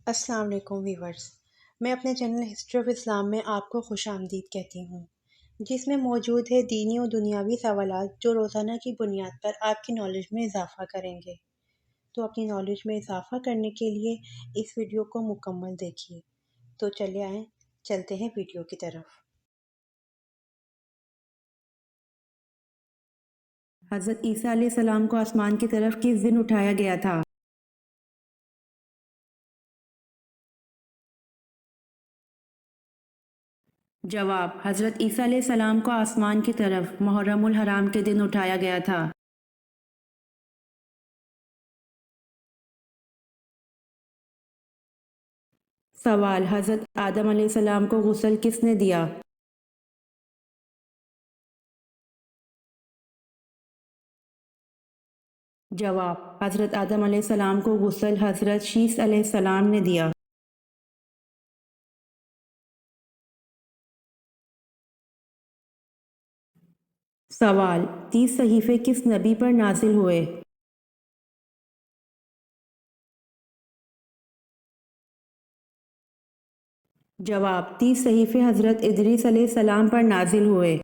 السلام علیکم ویورز، میں اپنے چینل ہسٹری آف اسلام میں آپ کو خوش آمدید کہتی ہوں، جس میں موجود ہے دینی و دنیاوی سوالات جو روزانہ کی بنیاد پر آپ کی نالج میں اضافہ کریں گے۔ تو اپنی نالج میں اضافہ کرنے کے لیے اس ویڈیو کو مکمل دیکھیے۔ تو چلے آئیں، چلتے ہیں ویڈیو کی طرف۔ حضرت عیسیٰ علیہ السلام کو آسمان کی طرف کس دن اٹھایا گیا تھا؟ جواب: حضرت عیسیٰ علیہ السلام کو آسمان کی طرف محرم الحرام کے دن اٹھایا گیا تھا۔ سوال: حضرت آدم علیہ السلام کو غسل کس نے دیا؟ جواب: حضرت آدم علیہ السلام کو غسل حضرت شیث علیہ السلام نے دیا۔ سوال: 30 صحیفے کس نبی پر نازل ہوئے؟ جواب: 30 صحیفے حضرت ادریس علیہ السلام پر نازل ہوئے۔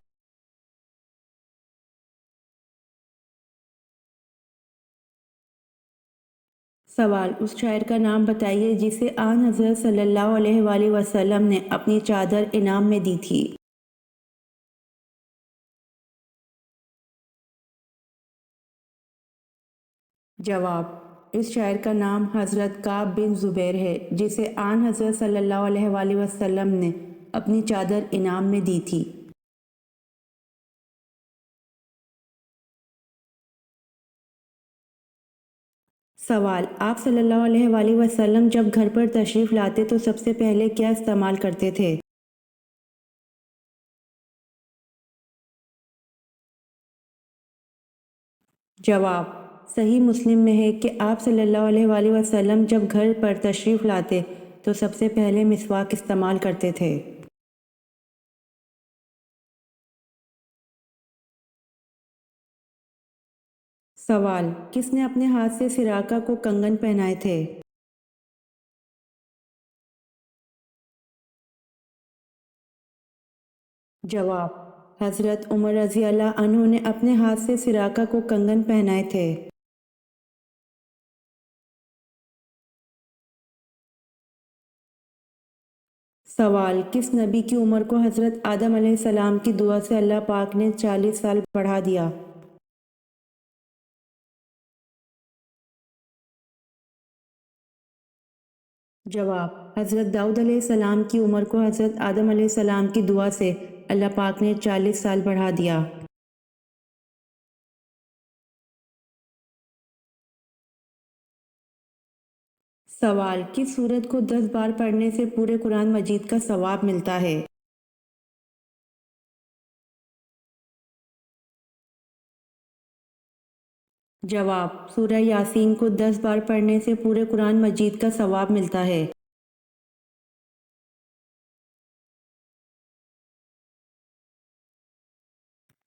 سوال: اس شاعر کا نام بتائیے جسے آن حضرت صلی اللہ علیہ وآلہ وسلم نے اپنی چادر انعام میں دی تھی۔ جواب: اس شاعر کا نام حضرت کعب بن زبیر ہے جسے آن حضرت صلی اللہ علیہ وآلہ وسلم نے اپنی چادر انعام میں دی تھی۔ سوال: آپ صلی اللہ علیہ وآلہ وسلم جب گھر پر تشریف لاتے تو سب سے پہلے کیا استعمال کرتے تھے؟ جواب: صحیح مسلم میں ہے کہ آپ صلی اللہ علیہ وآلہ وسلم جب گھر پر تشریف لاتے تو سب سے پہلے مسواک استعمال کرتے تھے۔ سوال: کس نے اپنے ہاتھ سے سراقہ کو کنگن پہنائے تھے؟ جواب: حضرت عمر رضی اللہ عنہ نے اپنے ہاتھ سے سراقہ کو کنگن پہنائے تھے۔ سوال: کس نبی کی عمر کو حضرت آدم علیہ السلام کی دعا سے اللہ پاک نے 40 سال بڑھا دیا؟ جواب: حضرت داؤد علیہ السلام کی عمر کو حضرت آدم علیہ السلام کی دعا سے اللہ پاک نے 40 سال بڑھا دیا۔ سوال: کس سورت کو 10 بار پڑھنے سے پورے قرآن مجید کا ثواب ملتا ہے؟ جواب: سورہ یاسین کو 10 بار پڑھنے سے پورے قرآن مجید کا ثواب ملتا ہے۔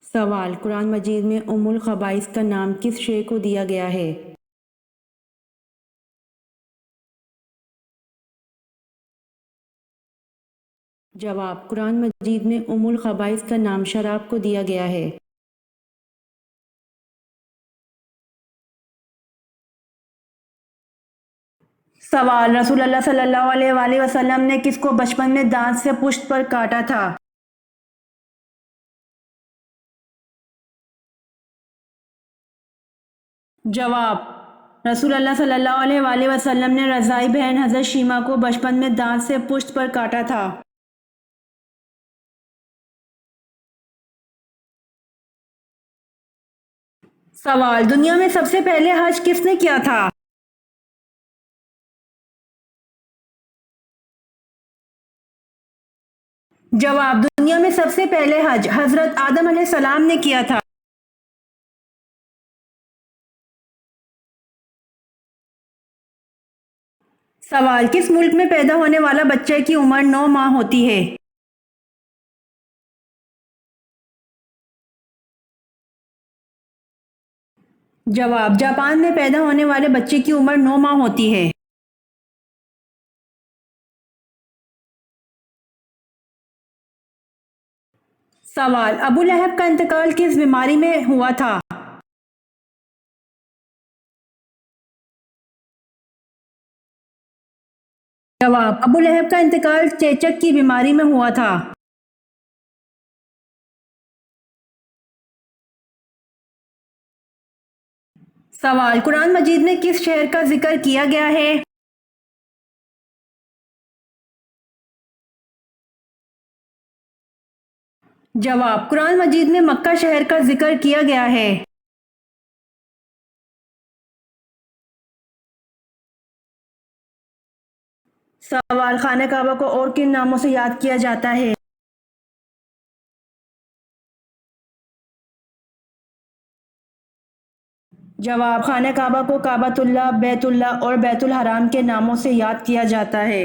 سوال: قرآن مجید میں ام الخبائث کا نام کس شے کو دیا گیا ہے؟ جواب: قرآن مجید میں ام الخبائث کا نام شراب کو دیا گیا ہے۔ سوال: رسول اللہ صلی اللہ علیہ وآلہ وسلم نے کس کو بچپن میں دانت سے پشت پر کاٹا تھا؟ جواب: رسول اللہ صلی اللہ علیہ وآلہ وسلم نے رضائی بہن حضرت شیمہ کو بچپن میں دانت سے پشت پر کاٹا تھا۔ سوال: دنیا میں سب سے پہلے حج کس نے کیا تھا؟ جواب: دنیا میں سب سے پہلے حج حضرت آدم علیہ السلام نے کیا تھا۔ سوال: کس ملک میں پیدا ہونے والا بچے کی عمر 9 ماہ ہوتی ہے؟ جواب: جاپان میں پیدا ہونے والے بچے کی عمر 9 ماہ ہوتی ہے۔ سوال: ابو لہب کا انتقال کس بیماری میں ہوا تھا؟ جواب: ابو لہب کا انتقال چیچک کی بیماری میں ہوا تھا۔ سوال: قرآن مجید میں کس شہر کا ذکر کیا گیا ہے؟ جواب: قرآن مجید میں مکہ شہر کا ذکر کیا گیا ہے۔ سوال: خانہ کعبہ کو اور کن ناموں سے یاد کیا جاتا ہے؟ جواب: خانہ کعبہ کو کعبۃ اللہ، بیت اللہ اور بیت الحرام کے ناموں سے یاد کیا جاتا ہے۔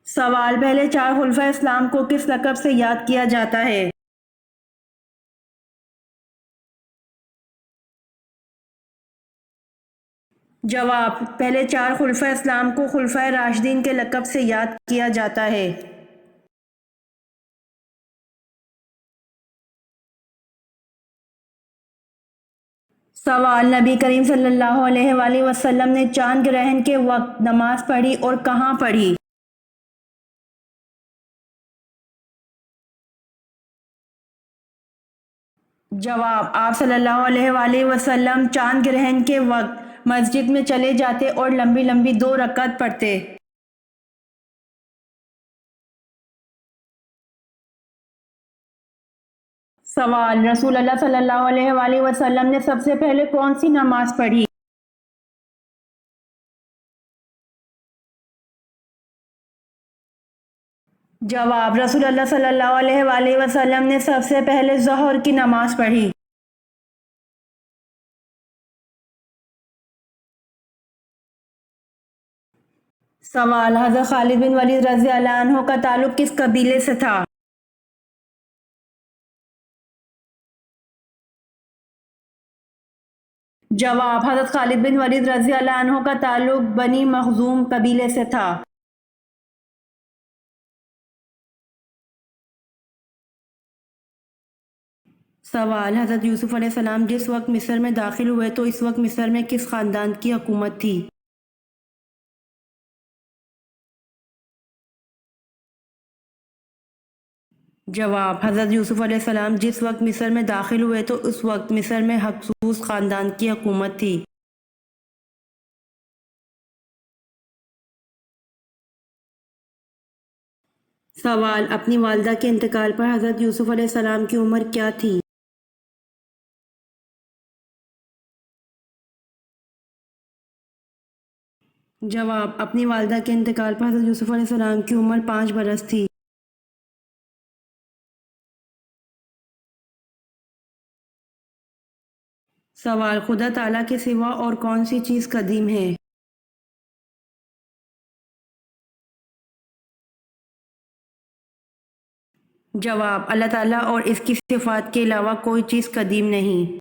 سوال: پہلے چار خلفائے اسلام کو کس لقب سے یاد کیا جاتا ہے؟ جواب: پہلے چار خلفائے اسلام کو خلفائے راشدین کے لقب سے یاد کیا جاتا ہے۔ سوال: نبی کریم صلی اللہ علیہ وآلہ وسلم نے چاند گرہن کے وقت نماز پڑھی اور کہاں پڑھی؟ جواب: آپ صلی اللہ علیہ وآلہ وسلم چاند گرہن کے وقت مسجد میں چلے جاتے اور لمبی لمبی 2 رکعت پڑھتے۔ سوال: رسول اللہ صلی اللہ علیہ وآلہ وسلم نے سب سے پہلے کون سی نماز پڑھی؟ جواب: رسول اللہ صلی اللہ علیہ وآلہ وسلم نے سب سے پہلے ظہر کی نماز پڑھی۔ سوال: حضرت خالد بن ولید رضی اللہ عنہ کا تعلق کس قبیلے سے تھا؟ جواب: حضرت خالد بن ولید رضی اللہ عنہ کا تعلق بنی مخزوم قبیلے سے تھا۔ سوال: حضرت یوسف علیہ السلام جس وقت مصر میں داخل ہوئے تو اس وقت مصر میں کس خاندان کی حکومت تھی؟ جواب: حضرت یوسف علیہ السلام جس وقت مصر میں داخل ہوئے تو اس وقت مصر میں ہکسوس خاندان کی حکومت تھی۔ سوال: اپنی والدہ کے انتقال پر حضرت یوسف علیہ السلام کی عمر کیا تھی؟ جواب: اپنی والدہ کے انتقال پر حضرت یوسف علیہ السلام کی عمر 5 برس تھی۔ سوال: خدا تعالیٰ کے سوا اور کون سی چیز قدیم ہے؟ جواب: اللہ تعالیٰ اور اس کی صفات کے علاوہ کوئی چیز قدیم نہیں۔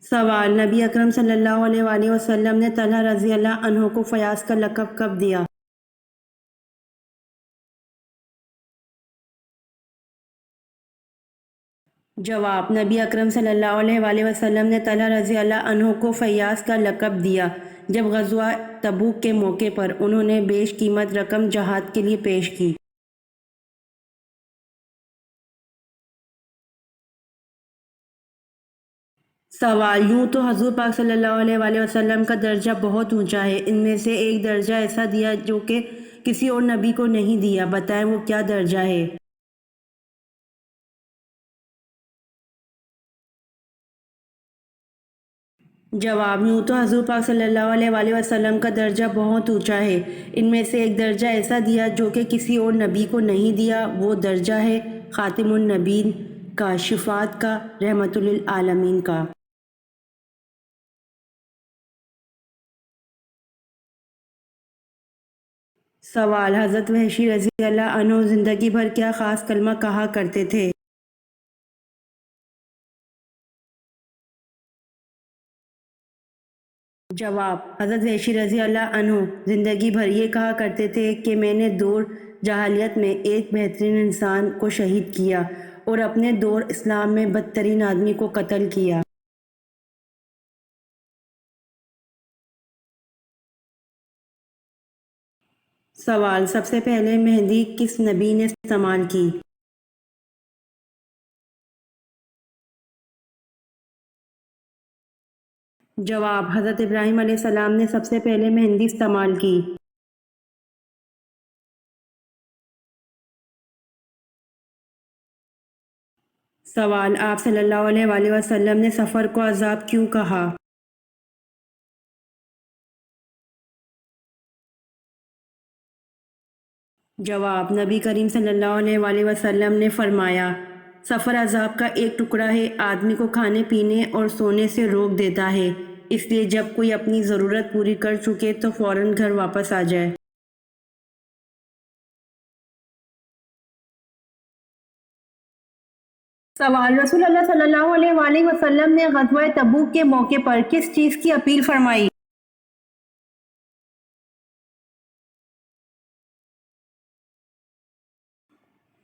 سوال: نبی اکرم صلی اللہ علیہ وآلہ وسلم نے طلحہ رضی اللہ عنہ کو فیاض کا لقب کب دیا؟ جواب: نبی اکرم صلی اللہ علیہ وآلہ وسلم نے طلحہ رضی اللہ عنہ کو فیاض کا لقب دیا جب غزوہ تبوک کے موقع پر انہوں نے بیش قیمت رقم جہاد کے لیے پیش کی۔ سوال: یوں تو حضور پاک صلی اللہ علیہ وآلہ وسلم کا درجہ بہت اونچا ہے، ان میں سے ایک درجہ ایسا دیا جو کہ کسی اور نبی کو نہیں دیا، بتائیں وہ کیا درجہ ہے؟ جواب: یوں تو حضور پاک صلی اللہ علیہ وآلہ وسلم کا درجہ بہت اونچا ہے، ان میں سے ایک درجہ ایسا دیا جو کہ کسی اور نبی کو نہیں دیا، وہ درجہ ہے خاتم النبیین کا، شفاعت کا، رحمت للعالمین کا۔ سوال: حضرت وحشی رضی اللہ عنہ زندگی بھر کیا خاص کلمہ کہا کرتے تھے؟ جواب: حضرت وحشی رضی اللہ عنہ زندگی بھر یہ کہا کرتے تھے کہ میں نے دور جاہلیت میں ایک بہترین انسان کو شہید کیا اور اپنے دور اسلام میں بدترین آدمی کو قتل کیا۔ سوال: سب سے پہلے مہندی کس نبی نے استعمال کی؟ جواب: حضرت ابراہیم علیہ السلام نے سب سے پہلے مہندی استعمال کی۔ سوال: آپ صلی اللہ علیہ وآلہ وسلم نے سفر کو عذاب کیوں کہا؟ جواب: نبی کریم صلی اللہ علیہ وآلہ وسلم نے فرمایا، سفر عذاب کا ایک ٹکڑا ہے، آدمی کو کھانے پینے اور سونے سے روک دیتا ہے، اس لیے جب کوئی اپنی ضرورت پوری کر چکے تو فوراً گھر واپس آ جائے۔ سوال: رسول اللہ صلی اللہ علیہ وآلہ وسلم نے غزوہ تبوک کے موقع پر کس چیز کی اپیل فرمائی؟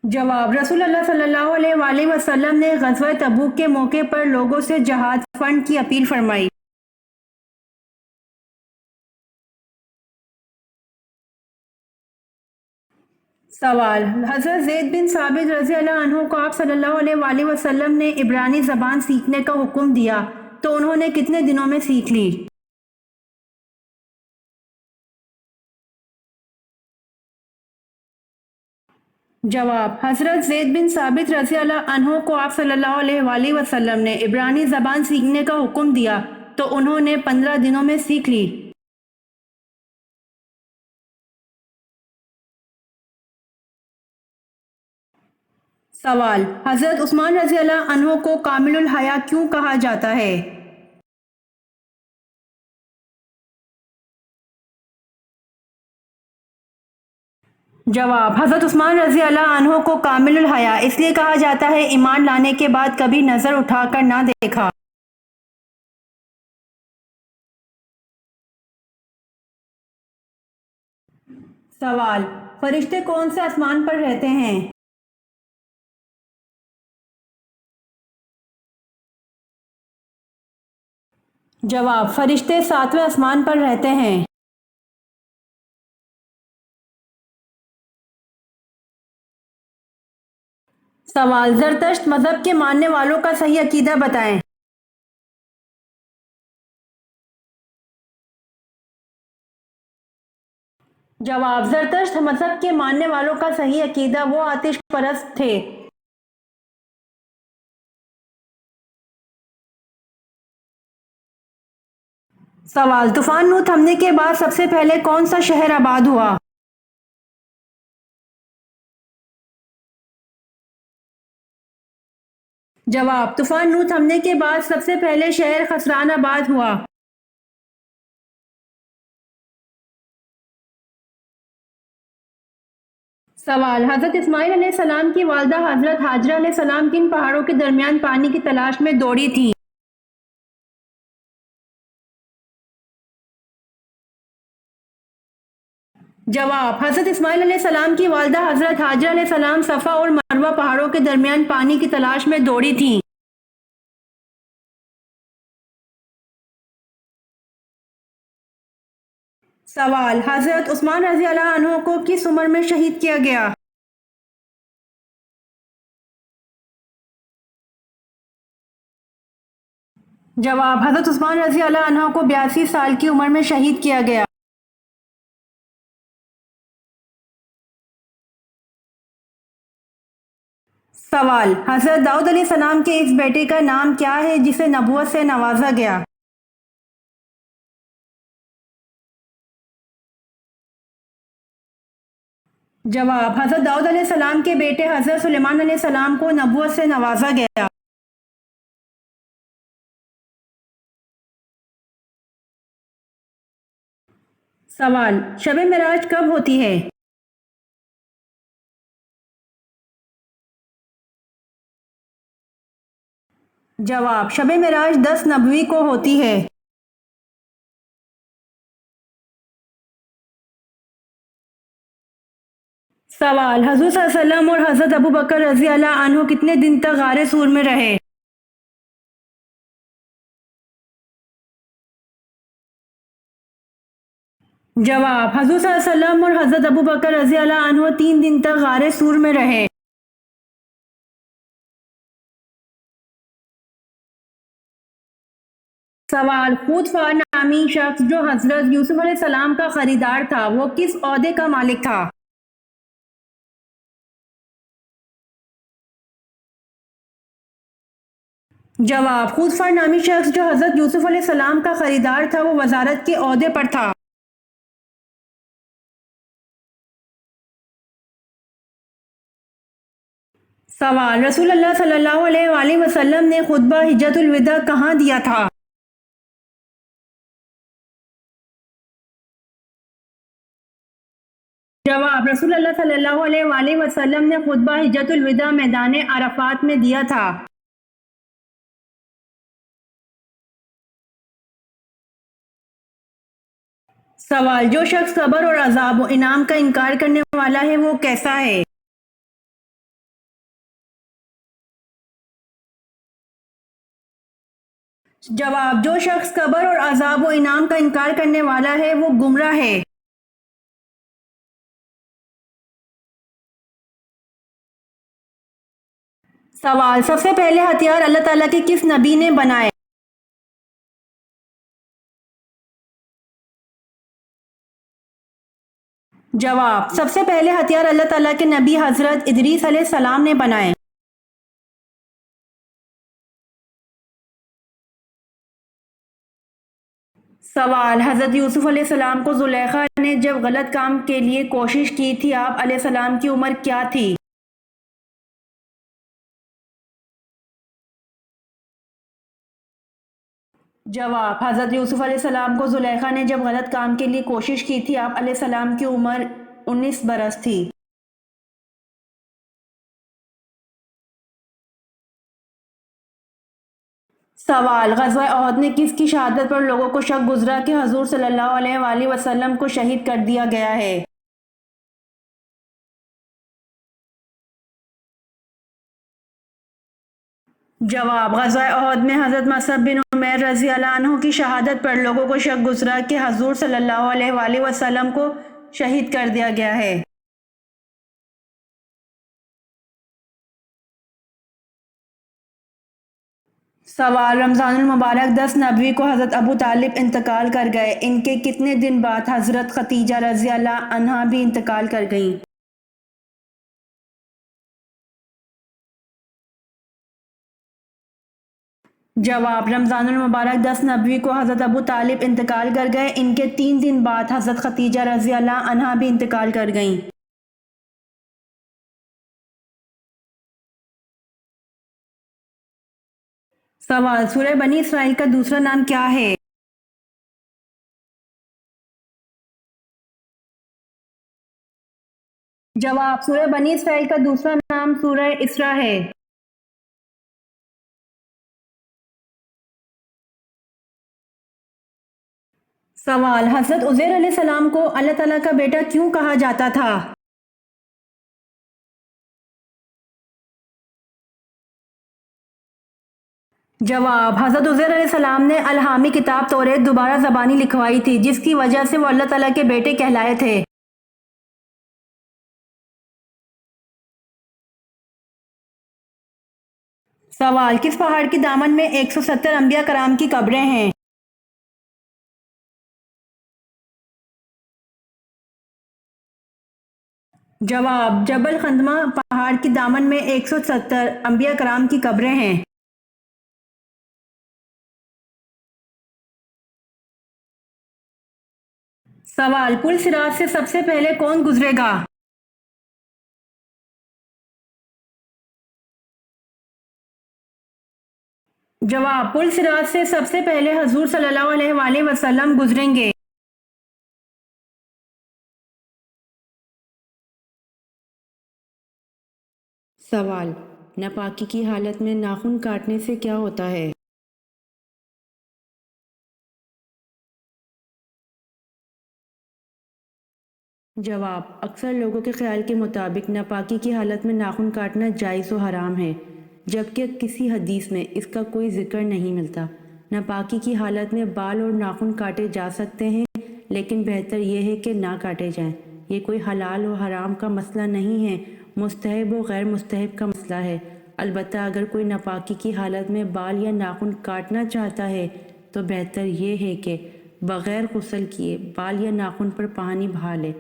جواب: رسول اللہ صلی اللہ علیہ وآلہ وسلم نے غزوہ تبوک کے موقع پر لوگوں سے جہاد فنڈ کی اپیل فرمائی۔ سوال: حضرت زید بن ثابت رضی اللہ عنہ کو آپ صلی اللہ علیہ وآلہ وسلم نے عبرانی زبان سیکھنے کا حکم دیا تو انہوں نے کتنے دنوں میں سیکھ لی؟ جواب: حضرت زید بن ثابت رضی اللہ عنہ کو آپ صلی اللہ علیہ وآلہ وسلم نے عبرانی زبان سیکھنے کا حکم دیا تو انہوں نے 15 دنوں میں سیکھ لی۔ سوال: حضرت عثمان رضی اللہ عنہ کو کامل الحیا کیوں کہا جاتا ہے؟ جواب: حضرت عثمان رضی اللہ عنہ کو کامل الحیا اس لیے کہا جاتا ہے ایمان لانے کے بعد کبھی نظر اٹھا کر نہ دیکھا۔ سوال: فرشتے کون سے آسمان پر رہتے ہیں؟ جواب: فرشتے 7ویں آسمان پر رہتے ہیں۔ سوال: زرتشت مذہب کے ماننے والوں کا صحیح عقیدہ بتائیں۔ جواب: زرتشت مذہب کے ماننے والوں کا صحیح عقیدہ وہ آتش پرست تھے۔ سوال: طوفان نوح تھمنے کے بعد سب سے پہلے کون سا شہر آباد ہوا؟ جواب: طوفان نوح تھمنے کے بعد سب سے پہلے شہر خسران آباد ہوا۔ سوال: حضرت اسماعیل علیہ السلام کی والدہ حضرت ہاجرہ علیہ السلام کن پہاڑوں کے درمیان پانی کی تلاش میں دوڑی تھیں؟ جواب: حضرت اسماعیل علیہ السلام کی والدہ حضرت ہاجرہ علیہ السلام صفا اور مروہ پہاڑوں کے درمیان پانی کی تلاش میں دوڑی تھیں۔ سوال: حضرت عثمان رضی اللہ عنہ کو کس عمر میں شہید کیا گیا؟ جواب: حضرت عثمان رضی اللہ عنہ کو 82 سال کی عمر میں شہید کیا گیا۔ سوال: حضرت داؤد علیہ السلام کے اس بیٹے کا نام کیا ہے جسے نبوت سے نوازا گیا؟ جواب: حضرت داؤد علیہ السلام کے بیٹے حضرت سلیمان علیہ السلام کو نبوت سے نوازا گیا۔ سوال: شب معراج کب ہوتی ہے؟ جواب: شب معراج 10 نبوی کو ہوتی ہے۔ سوال: حضور صلی اللہ علیہ وسلم اور حضرت ابو بکر رضی اللہ عنہ کتنے دن تک غار سور میں رہے؟ جواب: حضور صلی اللہ علیہ وسلم اور حضرت ابو بکر رضی اللہ عنہ 3 دن تک غار سور میں رہے۔ سوال: خود نامی شخص جو حضرت یوسف علیہ السلام کا خریدار تھا وہ کس عہدے کا مالک تھا؟ جواب: خود نامی شخص جو حضرت یوسف علیہ السلام کا خریدار تھا وہ وزارت کے عہدے پر تھا۔ سوال: رسول اللہ صلی اللہ علیہ وآلہ وسلم نے خطبہ حجۃ الوداع کہاں دیا تھا؟ جواب: رسول اللہ صلی اللہ علیہ وآلہ وسلم نے خطبہ حجۃ الوداع میدان عرفات میں دیا تھا۔ سوال: جو شخص صبر اور عذاب و انعام کا انکار کرنے والا ہے وہ کیسا ہے؟ جواب: جو شخص صبر اور عذاب و انعام کا انکار کرنے والا ہے وہ گمراہ ہے۔ سوال: سب سے پہلے ہتھیار اللہ تعالیٰ کے کس نبی نے بنائے؟ جواب: سب سے پہلے ہتھیار اللہ تعالیٰ کے نبی حضرت ادریس علیہ السلام نے بنائے۔ سوال: حضرت یوسف علیہ السلام کو زلیخا نے جب غلط کام کے لیے کوشش کی تھی آپ علیہ السلام کی عمر کیا تھی؟ جواب: حضرت یوسف علیہ السلام کو زلیخا نے جب غلط کام کے لیے کوشش کی تھی آپ علیہ السلام کی عمر 19 برس تھی۔ سوال: غزوہ احد میں کس کی شہادت پر لوگوں کو شک گزرا کہ حضور صلی اللہ علیہ وآلہ وسلم کو شہید کر دیا گیا ہے؟ جواب: غزوہ احد میں حضرت مصعب بن عمیر رضی اللہ عنہ کی شہادت پر لوگوں کو شک گزرا کہ حضور صلی اللہ علیہ وآلہ وسلم کو شہید کر دیا گیا ہے۔ سوال: رمضان المبارک 10 نبوی کو حضرت ابو طالب انتقال کر گئے، ان کے کتنے دن بعد حضرت خدیجہ رضی اللہ عنہا بھی انتقال کر گئیں؟ جواب: رمضان المبارک 10 نبوی کو حضرت ابو طالب انتقال کر گئے، ان کے 3 دن بعد حضرت خدیجہ رضی اللہ عنہا بھی انتقال کر گئیں۔ سوال: سورہ بنی اسرائیل کا دوسرا نام کیا ہے؟ جواب: سورہ بنی اسرائیل کا دوسرا نام سورہ اسراء ہے۔ سوال: حضرت عزیر علیہ السلام کو اللہ تعالیٰ کا بیٹا کیوں کہا جاتا تھا؟ جواب: حضرت عزیر علیہ السلام نے الہامی کتاب توریت دوبارہ زبانی لکھوائی تھی جس کی وجہ سے وہ اللہ تعالیٰ کے بیٹے کہلائے تھے۔ سوال: کس پہاڑ کی دامن میں 170 انبیاء کرام کی قبریں ہیں؟ جواب: جبل خندمہ پہاڑ کی دامن میں 170 انبیاء کرام کی قبریں ہیں۔ سوال: پل صراط سے سب سے پہلے کون گزرے گا؟ جواب: پل صراط سے سب سے پہلے حضور صلی اللہ علیہ وآلہ وسلم گزریں گے۔ سوال: ناپاکی کی حالت میں ناخن کاٹنے سے کیا ہوتا ہے؟ جواب: اکثر لوگوں کے خیال کے مطابق ناپاکی کی حالت میں ناخن کاٹنا جائز و حرام ہے، جبکہ کسی حدیث میں اس کا کوئی ذکر نہیں ملتا۔ ناپاکی کی حالت میں بال اور ناخن کاٹے جا سکتے ہیں، لیکن بہتر یہ ہے کہ نہ کاٹے جائیں۔ یہ کوئی حلال و حرام کا مسئلہ نہیں ہے، مستحب و غیر مستحب کا مسئلہ ہے۔ البتہ اگر کوئی ناپاکی کی حالت میں بال یا ناخن کاٹنا چاہتا ہے تو بہتر یہ ہے کہ بغیر غسل کیے بال یا ناخن پر پانی بہا لے۔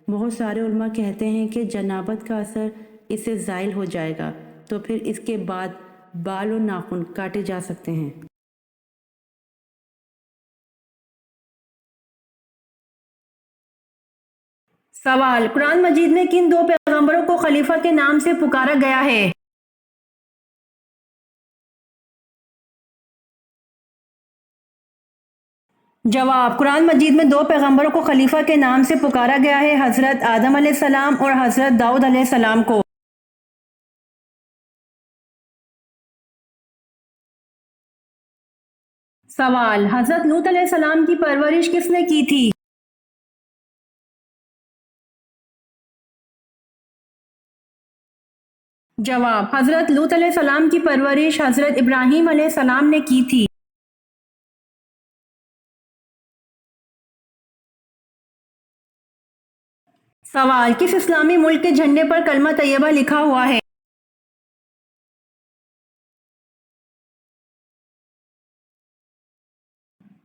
بہت سارے علماء کہتے ہیں کہ جنابت کا اثر اس سے زائل ہو جائے گا، تو پھر اس کے بعد بال اور ناخن کاٹے جا سکتے ہیں۔ سوال: قرآن مجید میں کن دو پیغمبروں کو خلیفہ کے نام سے پکارا گیا ہے؟ جواب: قرآن مجید میں دو پیغمبروں کو خلیفہ کے نام سے پکارا گیا ہے، حضرت آدم علیہ السلام اور حضرت داؤد علیہ السلام کو۔ سوال: حضرت لوط علیہ السلام کی پرورش کس نے کی تھی؟ جواب: حضرت لوط علیہ السلام کی پرورش حضرت ابراہیم علیہ السلام نے کی تھی۔ سوال: کس اسلامی ملک کے جھنڈے پر کلمہ طیبہ لکھا ہوا ہے؟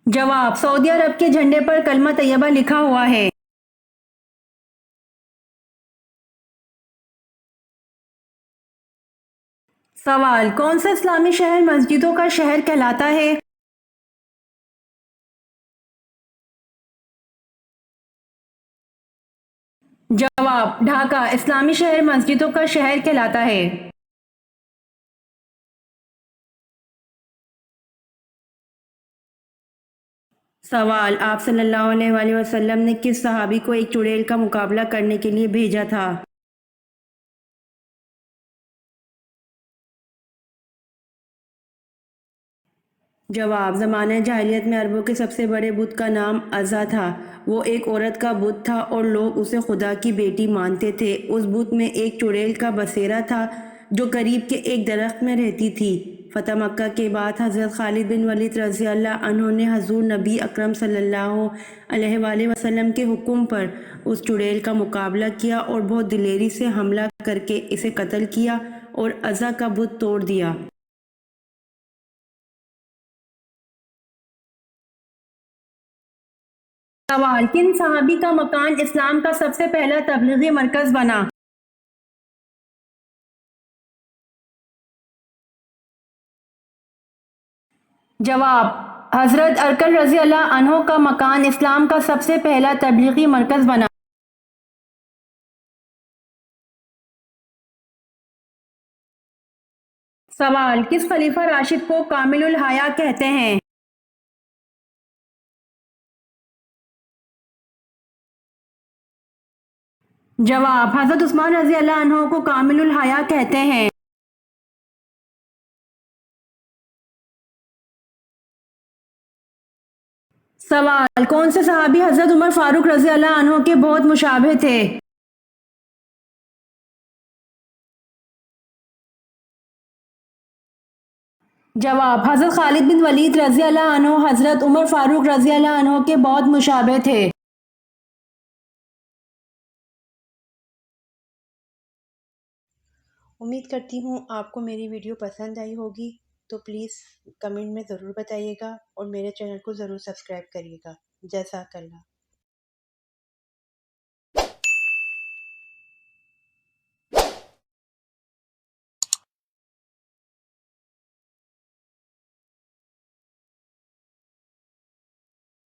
جواب: سعودی عرب کے جھنڈے پر کلمہ طیبہ لکھا ہوا ہے۔ سوال: کون سا اسلامی شہر مسجدوں کا شہر کہلاتا ہے؟ جواب: ڈھاکہ اسلامی شہر مسجدوں کا شہر کہلاتا ہے۔ سوال: آپ صلی اللہ علیہ وآلہ وسلم نے کس صحابی کو ایک چڑیل کا مقابلہ کرنے کے لیے بھیجا تھا؟ جواب: زمانہ جاہلیت میں عربوں کے سب سے بڑے بت کا نام عزا تھا۔ وہ ایک عورت کا بت تھا اور لوگ اسے خدا کی بیٹی مانتے تھے۔ اس بت میں ایک چڑیل کا بسیرا تھا جو قریب کے ایک درخت میں رہتی تھی۔ فتح مکہ کے بعد حضرت خالد بن ولید رضی اللہ عنہ نے حضور نبی اکرم صلی اللہ علیہ وآلہ وسلم کے حکم پر اس چڑیل کا مقابلہ کیا اور بہت دلیری سے حملہ کر کے اسے قتل کیا اور عزا کا بت توڑ دیا۔ سوال: کن صحابی کا مکان اسلام کا سب سے پہلا تبلیغی مرکز بنا؟ جواب: حضرت ارکل رضی اللہ عنہ کا مکان اسلام کا سب سے پہلا تبلیغی مرکز بنا۔ سوال: کس خلیفہ راشد کو کامل الحیا کہتے ہیں؟ جواب: حضرت عثمان رضی اللہ عنہ کو کامل الحیا کہتے ہیں۔ سوال: کون سے صحابی حضرت عمر فاروق رضی اللہ عنہ کے بہت مشابہ تھے؟ جواب: حضرت خالد بن ولید رضی اللہ عنہ حضرت عمر فاروق رضی اللہ عنہ کے بہت مشابہ تھے۔ امید کرتی ہوں آپ کو میری ویڈیو پسند آئی ہوگی، تو پلیز کمنٹ میں ضرور بتائیے گا اور میرے چینل کو ضرور سبسکرائب کریے گا۔ جزاک اللہ۔